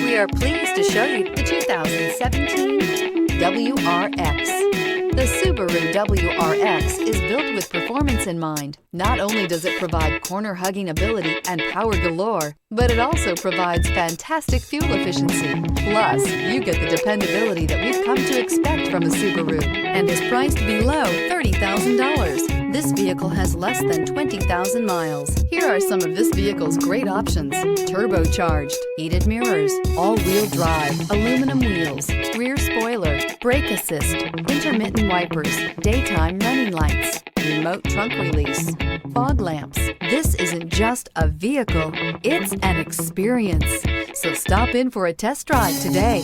We are pleased to show you the 2017 WRX. The Subaru WRX is built with performance in mind. Not only does it provide corner-hugging ability and power galore, but it also provides fantastic fuel efficiency. Plus, you get the dependability that we've come to expect from a Subaru and is priced below $30,000. This vehicle has less than 20,000 miles. Here are some of this vehicle's great options: turbocharged, heated mirrors, all-wheel drive, aluminum wheels, rear spoiler, brake assist, intermittent wipers, daytime running lights, remote trunk release, fog lamps. This isn't just a vehicle, it's an experience. So stop in for a test drive today.